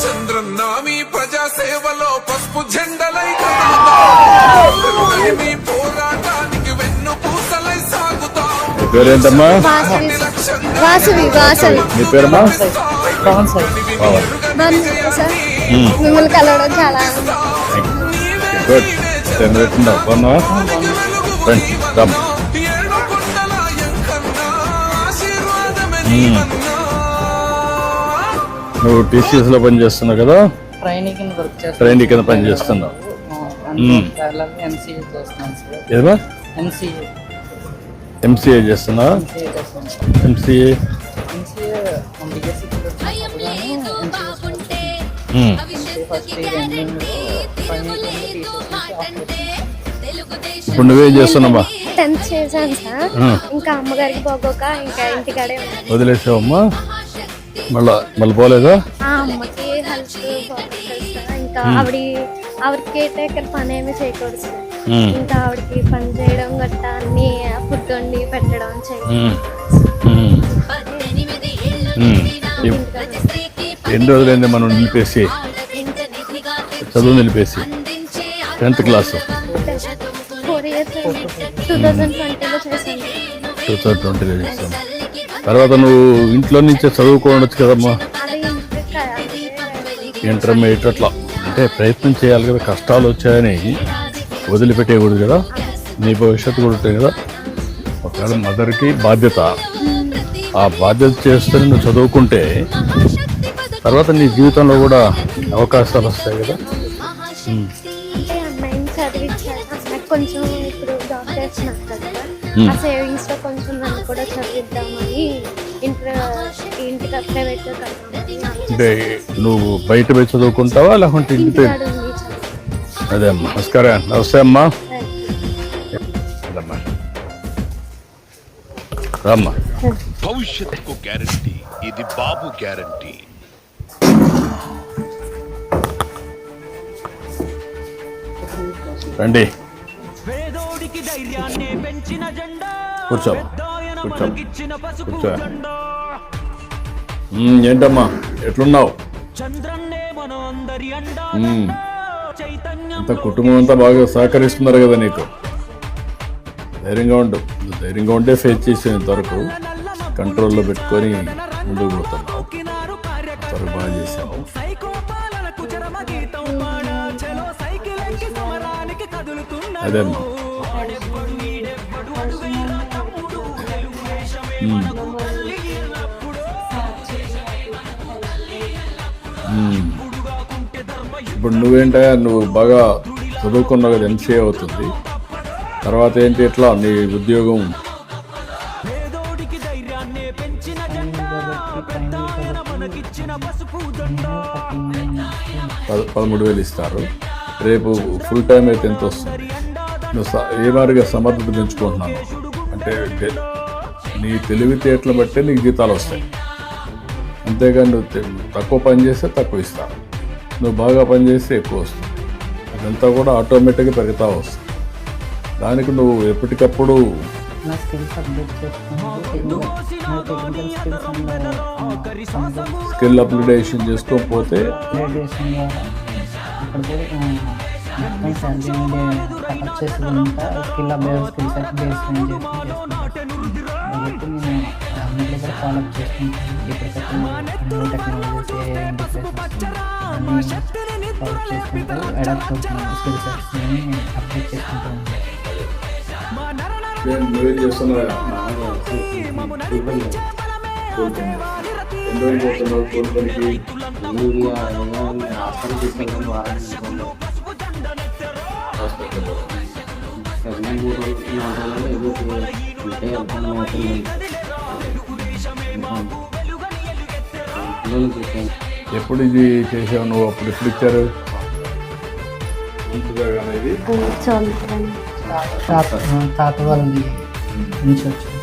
చంద్రన్న మీ ప్రజాసేవలో పసుపు జెండలై మీ పోరాటానికి వెన్ను పూసలై సాగుతాం. పేరేంటమ్మా? మీ పేరమ్మా? మిమ్మల్ని కలవడం చాలా గుడ్. బాగున్నావా? నువ్వు టీసీఎస్ లో పని చేస్తున్నావు కదా? ట్రైనింగ్ కింద పని చేస్తున్నావు. ఏమా ఎంసీఏ చేస్తున్నా? ఎంసీఏ ఇప్పుడు నువ్వేం చేస్తున్నావా? 10th చేశాను సార్. ఇంకా అమ్మగారికి పోగోక ఇంకా ఇంటికాడే వదిలేసావమ్మా? మళ్ళీ పోలేదా? అమ్మకి హెల్త్ ఇంకా ఆవిడకి కేర్ టేకర్ పని ఏమి చేయకూడదు సార్. ఇంకా ఆవిడకి పని చేయడం గట్టా అన్ని ఫుడ్ వండి పెట్టడం ఎన్ని రోజులైంది మనం నిలిపేసి చదువు నిలిపేసి? 10th క్లాసు 4 years 2020లో చేశాను. 2020లో చేస్తాను. తర్వాత నువ్వు ఇంట్లో నుంచే చదువుకోవచ్చు కదమ్మా? ఇంటర్మీడియట్ అట్లా అంటే ప్రయత్నం చేయాలి కదా. కష్టాలు వచ్చాయని వదిలిపెట్టేయకూడదు కదా. నీ భవిష్యత్తు కూడా ఉంటాయి కదా. ఒకవేళ మదర్కి బాధ్యత, ఆ బాధ్యత చేస్తూనే నువ్వు చదువుకుంటే తర్వాత నీ జీవితంలో కూడా అవకాశాలు వస్తాయి కదా. కొంచెం ఇప్పుడు జాబ్ చేస్తున్నాను కదా, ఆ సేవింగ్స్ లో కొంచెం నన్ను కూడా చదివిద్దామని ఇంటికి ప్రైవేట్ గా అంటే నువ్వు బయట పోయి చదువుకుంటావా లేకుంటే ఇంటి? అదే అమ్మా. నమస్కారం. నమస్తే అమ్మా. రామ్మా. భవిష్యత్తుకు గ్యారంటీ, ఇది బాబు గ్యారంటీ. రండి, కూర్చో. ఏంటమ్మా ఎట్లున్నావు? అంత కుటుంబం అంతా బాగా సహకరిస్తున్నారు కదా నీకు? ధైర్యంగా ఉండు. ధైర్యంగా ఉంటే ఫేస్ చేసే ఇంతవరకు కంట్రోల్లో పెట్టుకొని ముందుకు పోతున్నావు. అంతవరకు బాగా చేసావు. అదేమ్మా. ఇప్పుడు నువ్వేంటా, నువ్వు బాగా చదువుకున్నావు కదా, ఎంసీఏ అవుతుంది. తర్వాత ఏంటి, ఎట్లా నీ ఉద్యోగం? 13,000 ఇస్తారు. రేపు ఫుల్ టైం అయితే ఎంత వస్తుంది? నువ్వు ఏ మాదిరిగా సమర్థత పెంచుకుంటున్నాను అంటే నీ తెలివితేటలు బట్టే నీకు జీతాలు వస్తాయి. అంతేగాని నువ్వు తక్కువ పని చేస్తే తక్కువ ఇస్తాను, నువ్వు బాగా పని చేస్తే ఎక్కువ వస్తుంది. అదంతా కూడా ఆటోమేటిక్గా పెరుగుతా వస్తుంది. దానికి నువ్వు ఎప్పటికప్పుడు స్కిల్ అప్గ్రేడేషన్ చేసుకోకపోతే నువ్వేం చేస్తున్నావు? ఎప్పుడు ఇది చేసావు నువ్వు? అప్పుడు ఎప్పుడు ఇచ్చారు? తాత వాళ్ళది నుంచి వచ్చింది.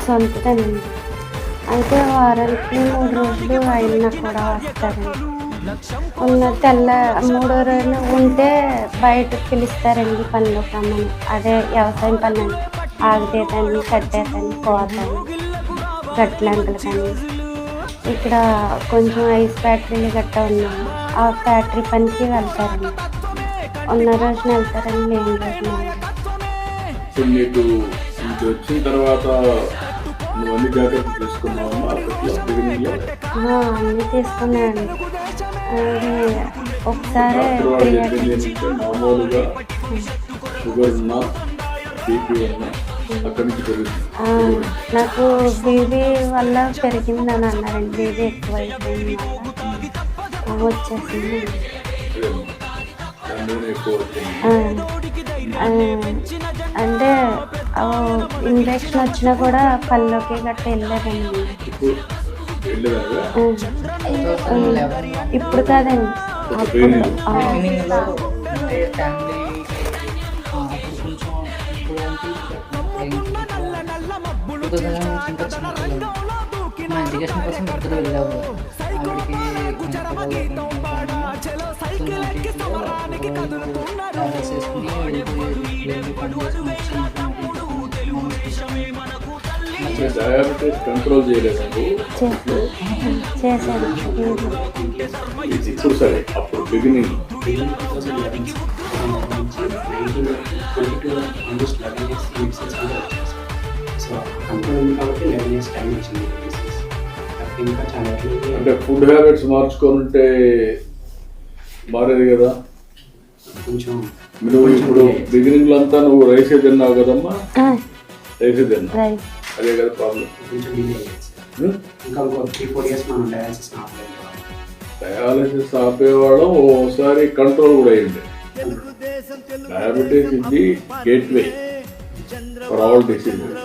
సొంతనండి. అయితే వారానికి 3 రోజులు అయినా కూడా వస్తారండి. ఉన్న 3వ రోజున ఉంటే బయటకు పిలుస్తారండి పనిలోకి రమ్మని. అదే వ్యవసాయం పని అండి. ఆగితేతని, కట్టేతని, కోతని, గట్లంకలు కానీ ఇక్కడ కొంచెం ఐస్ ఫ్యాక్టరీలు గట్టా ఉన్నాయి, ఆ ఫ్యాక్టరీ పనికి వెళ్తారండి. ఉన్న రోజున వెళ్తారండి, లేని రోజున ఇప్పుడు నీకు ఇంక వచ్చిన తర్వాత నువ్వు అన్ని జాగ్రత్తలు తీసుకున్నావమ్మా? బిగినింగ్లో అన్నీ తీసుకున్నానండి. అది ఒకసారి డాక్టర్ వాళ్ళు చెప్పింది ఏంటంటే మామూలుగా షుగర్ ఉన్నా బీపీ ఉన్నా అక్కడి నుంచి పెరుగుతుంది. నాకు బీపీ వల్ల పెరిగిందని అన్నారండి. బీపీ ఎక్కువ అయిపోయింది వల్ల వచ్చేసింది. దానిలోనే ఎక్కువ వచ్చింది. అంటే ఇన్ఫెక్షన్ వచ్చినా కూడా కళ్ళలోకి గట్ట వెళ్ళలేదండి. ఇప్పుడు వెళ్ళేదాకా ఇప్పుడు కాదండి, ట్రైనింగ్ బిగినింగ్లో అంటే ఫ్యామిలీ అప్పుడు కొంచెం ఇప్పుడు ఇంకా చిన్నపిల్లలు మా ఎడ్యుకేషన్ కోసం ఇద్దరు వెళ్ళాము. ఆవిడకి ట్రావెల్స్ వేసుకుని డయాబెటీస్ కంట్రోల్ చేయలేదు. చేశాను. ఇప్పుడు సరే, అప్పుడు బిగినింగ్ అంటే ఫుడ్ హ్యాబిట్స్ మార్చుకుంటే మారేది కదా. నువ్వు ఇప్పుడు బిగినింగ్ లో అంతా నువ్వు రైసే తిన్నావు కదమ్మా, రైసే తిన్నావు, అదే కదా ప్రాబ్లం. డయాలసిస్ ఆపేవాళ్ళం ఓసారి కంట్రోల్ కూడా అయ్యింది. డయాబెటీస్ ఇది గేట్వే ఫర్ ఆల్ డిసీజెస్.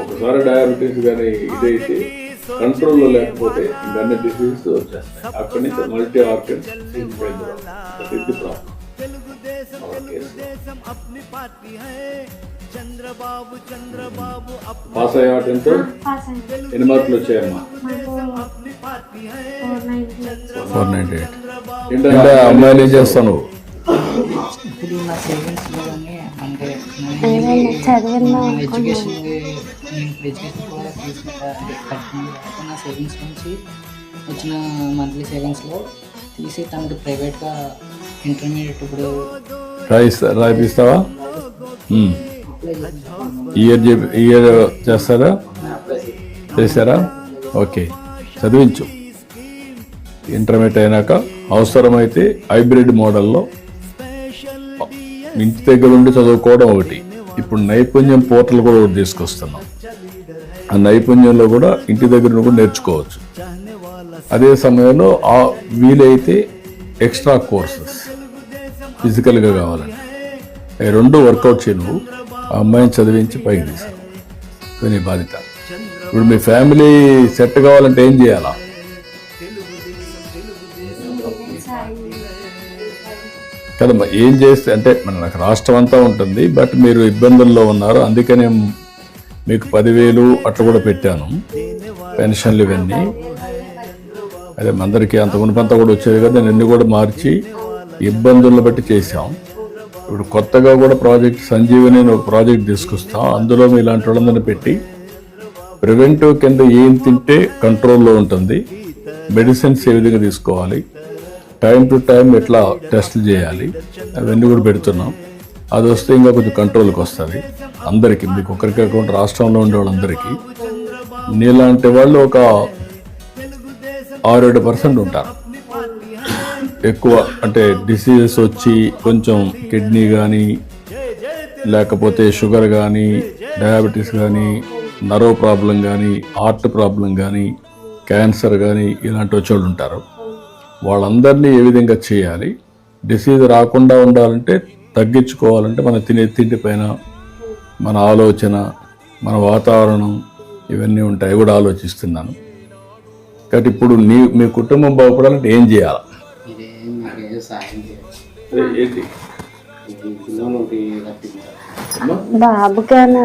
ఒకసారి డయాబెటీస్ కానీ ఇదైతే కంట్రోల్లో లేకపోతే ఇంకన్నీ డిసీజెస్ వచ్చేస్తాయి. అక్కడి నుంచి మల్టీ ఆర్గన్స్ ఇది ప్రాబ్లం. పాస్ అయ్యా? టెన్త్ ఎన్ని మార్కులు వచ్చాయమ్మా? 498. ఏంటంటే అమ్మాయిలు ఏం చేస్తాను? ఇప్పుడు నా సేవింగ్స్లో కానీ అంటే చదివిన ఎడ్యుకేషన్ కూడా తీసుకుంటా నా సేవింగ్స్ నుంచి వచ్చిన మంత్లీ సేవింగ్స్లో తీసి తనకి ప్రైవేట్గా ఇంటర్మీడియట్ ఇప్పుడు రాయిస్తావా? ఇయర్ చేస్తారా? చేస్తారా? ఓకే, చదివించు. ఇంటర్మీడియట్ అయినాక అవసరమైతే హైబ్రిడ్ మోడల్లో ఇంటి దగ్గర ఉండి చదువుకోవడం ఒకటి. ఇప్పుడు నైపుణ్యం పోర్టల్ కూడా ఒకటి తీసుకొస్తున్నాం. ఆ నైపుణ్యంలో కూడా ఇంటి దగ్గర కూడా నేర్చుకోవచ్చు. అదే సమయంలో వీలైతే ఎక్స్ట్రా కోర్సెస్ ఫిజికల్గా కావాలని అవి రెండు వర్కౌట్ చేయ. నువ్వు ఆ అమ్మాయిని చదివించి పైకి తీసావు, నీ బాధ్యత. ఇప్పుడు మీ ఫ్యామిలీ సెట్ కావాలంటే ఏం చేయాలా? కదమ్మా, ఏం చేస్తే అంటే మనకు రాష్ట్రం అంతా ఉంటుంది, బట్ మీరు ఇబ్బందుల్లో ఉన్నారు, అందుకనే మీకు 10,000 అట్లా కూడా పెట్టాను, పెన్షన్లు ఇవన్నీ. అదే అందరికీ అంత మునిపంతా కూడా వచ్చేది కదా, నేను కూడా మార్చి ఇబ్బందులను బట్టి చేశాం. ఇప్పుడు కొత్తగా కూడా ప్రాజెక్ట్ సంజీవని ఒక ప్రాజెక్ట్ తీసుకొస్తాం. అందులో మీ ఇలాంటి వాళ్ళందరినీ పెట్టి ప్రివెంటివ్ కింద ఏం తింటే కంట్రోల్లో ఉంటుంది, మెడిసిన్స్ ఏ విధంగా తీసుకోవాలి, టైం టు టైం ఎట్లా టెస్టులు చేయాలి, అవన్నీ కూడా పెడుతున్నాం. అది వస్తే ఇంకా కొంచెం కంట్రోల్కి వస్తుంది అందరికీ, మీకు ఒకరికి కాకుండా రాష్ట్రంలో ఉండే వాళ్ళందరికీ. నీలాంటి వాళ్ళు ఒక 6-7% ఉంటారు ఎక్కువ, అంటే డిసీజెస్ వచ్చి కొంచెం కిడ్నీ కానీ, లేకపోతే షుగర్ కానీ, డయాబెటీస్ కానీ, నర్వ్ ప్రాబ్లం కానీ, హార్ట్ ప్రాబ్లం కానీ, క్యాన్సర్ కానీ ఇలాంటి వచ్చేవాళ్ళు ఉంటారు. వాళ్ళందరినీ ఏ విధంగా చేయాలి, డిసీజ్ రాకుండా ఉండాలంటే, తగ్గించుకోవాలంటే మన తినే తిండి పైన మన ఆలోచన, మన వాతావరణం ఇవన్నీ ఉంటాయి కూడా ఆలోచిస్తున్నాను. కాబట్టి ఇప్పుడు మీ కుటుంబం బాగుపడాలంటే ఏం చేయాలి? బాబుగానా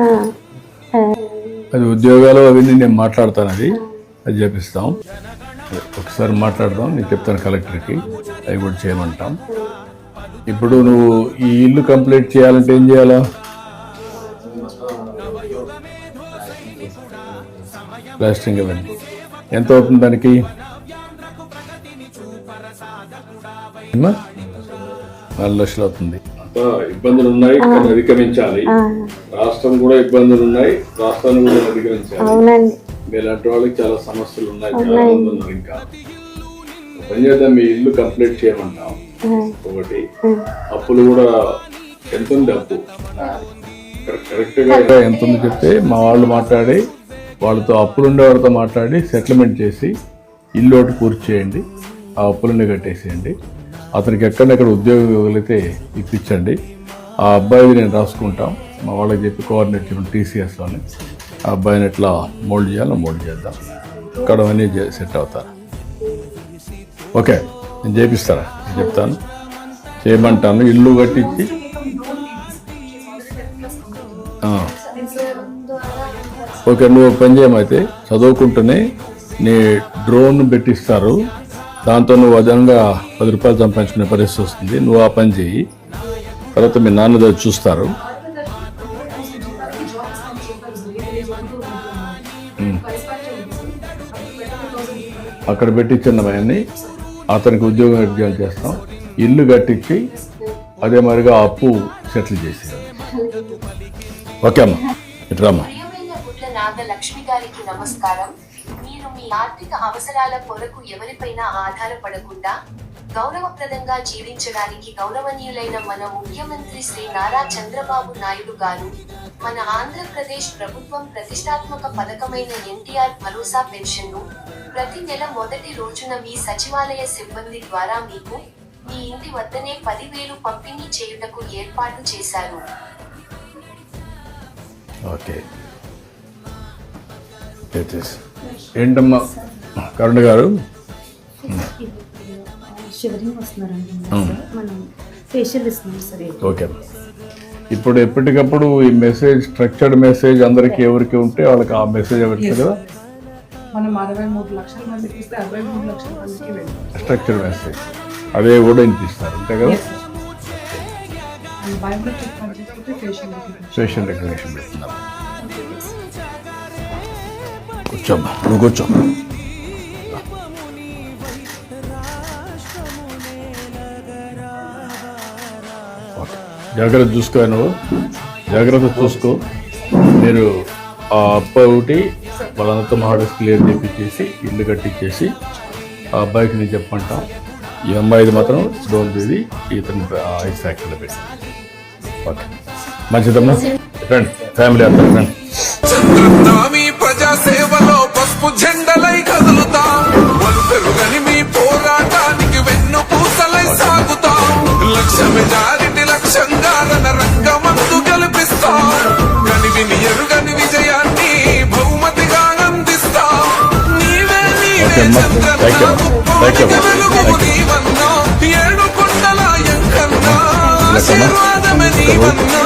అది ఉద్యోగాలు అవన్నీ నేను మాట్లాడతాను, అది చేపిస్తాం. ఒకసారి మాట్లాడదాం, నేను చెప్తాను కలెక్టర్కి, అవి కూడా చేయమంటాం. ఇప్పుడు నువ్వు ఈ ఇల్లు కంప్లీట్ చేయాలంటే ఏం చేయాలా? ప్లాస్టరింగ్ ఇవన్నీ ఎంత అవుతుంది దానికి? ఏమ్మా? 4 లక్షలు అవుతుంది. ఇబ్బందులు ఉన్నాయి, కానీ అధిగమించాలి. రాష్ట్రం కూడా ఇబ్బందులు ఉన్నాయి, రాష్ట్రాన్ని కూడా అధిగమించాలి. అవునండి. మీలాంటి వాళ్ళకి చాలా సమస్యలు ఉన్నాయి, చాలా మంది ఉన్నారు. ఇంకా పని చేద్దాం, మీ ఇల్లు కంప్లీట్ చేయమంటాం. ఒకటి అప్పులు కూడా ఎంత ఉంది అప్పు కరెక్ట్ గా ఎంత ఉంది చెప్తే మా వాళ్ళు మాట్లాడి వాళ్ళతో అప్పులుండే వాళ్ళతో మాట్లాడి సెటిల్మెంట్ చేసి ఇల్లు ఒకటి పూర్తి చేయండి, ఆ అప్పులన్నీ కట్టేసేయండి. అతనికి ఎక్కడెక్కడ ఉద్యోగం ఇవ్వగలిగితే ఇప్పించండి. ఆ అబ్బాయిని నేను రాసుకుంటాం, మా వాళ్ళకి చెప్పి కోఆర్డినేట్ చేయడం TCSలోని. ఆ అబ్బాయిని ఎట్లా మోల్డ్ చేయాలో మోల్డ్ చేద్దాం, ఇక్కడ అన్నీ సెట్ అవుతారు. ఓకే, నేను చేపిస్తాను, నేను చెప్తాను, చేయమంటాను. ఇల్లు కట్టించి ఓకే, నువ్వు పని చేయమైతే చదువుకుంటూనే నీ డ్రోన్ పెట్టిస్తారు, దాంతో నువ్వు అదనంగా 10 రూపాయలు సంపాదించుకునే పరిస్థితి వస్తుంది. నువ్వు ఆ పని చేయి, తర్వాత మీ నాన్నగారు చూస్తారు. అక్కడ పెట్టించిన అవన్నీ అతనికి ఉద్యోగం చేస్తాం, ఇల్లు కట్టించి అదే మరిగా అప్పు సెటిల్ చేసి. ఓకే అమ్మా, ఇట్రామ్మా. లక్ష్మి గారికి నమస్కారం. మీరు మీ ఆర్థిక అవసరాల కొరకు ఎవరిపైనా ఆధారపడకుండా గౌరవప్రదంగా జీవించడానికి గౌరవనీయులైన మన ముఖ్యమంత్రి శ్రీ నారా చంద్రబాబు నాయుడు గారు మన ఆంధ్రప్రదేశ్ ప్రభుత్వం ప్రతిష్టాత్మక పథకమైన ఎన్టీఆర్ భరోసా పెన్షన్ను ప్రతి నెల మొదటి రోజున మీ సచివాలయ సిబ్బంది ద్వారా మీకు మీ ఇంటి వద్దనే 10,000 పంపిణీ చేయుటకు ఏర్పాటు చేశారు. ఓకే, ఏంటమ్మా కరుణ గారు? షివరింగ్ వస్తున్నారండి, మనం ఫేషియల్ ఇస్తున్నాం సార్. ఓకే, ఇప్పుడు ఎప్పటికప్పుడు ఈ మెసేజ్, స్ట్రక్చర్డ్ మెసేజ్ అందరికి ఎవరికి ఉంటే వాళ్ళకి ఆ మెసేజ్ ఎవరికి కదా, మనం 63 లక్షల మందికి ఇస్తే 63 లక్షల మందికి వెళ్ళాం. స్ట్రక్చర్డ్ మెసేజ్ అదే కూడా వినిపిస్తారు అంతే కదా. బయోమెట్రిక్ ఫేషియల్ రికగ్నిషన్ పెడుతున్నారు. కూర్చోమ్మా, నువ్వు కూర్చో. జాగ్రత్త చూసుకో, నువ్వు జాగ్రత్త చూసుకో. మీరు ఆ అబ్బాయి ఒకటి వాళ్ళంతా హార్డెస్ క్లియర్ చేపించేసి ఇల్లు కట్టించేసి ఆ అబ్బాయికి నేను చెప్పంటాం. ఈ అమ్మాయిది మాత్రం డోన్ ఇది ఇతను ఐస్ ఫ్యాక్టరీలో పెట్టి. ఓకే, మంచిదమ్మా, రండి ఫ్యామిలీ అంతా రండి. చంద్రనామీ ప్రజా సేవలో పసుపు జెండలై కదులుతాం, వలుపెరుగని మీ పోరాటానికి వెన్ను పూసలై సాగుతాం. లక్ష మెజారిటీ లక్ష్యంగా రంగమందు గెలిపిస్తాం, కనివిని ఎరుగని విజయాన్ని బహుమతిగా అందిస్తాం. నీవే నీవే చంద్రనామీ వెలుగు నీవన్నా, 7 కొండల ఎంకన్నా ఆశీర్వాదమే నీవన్నా.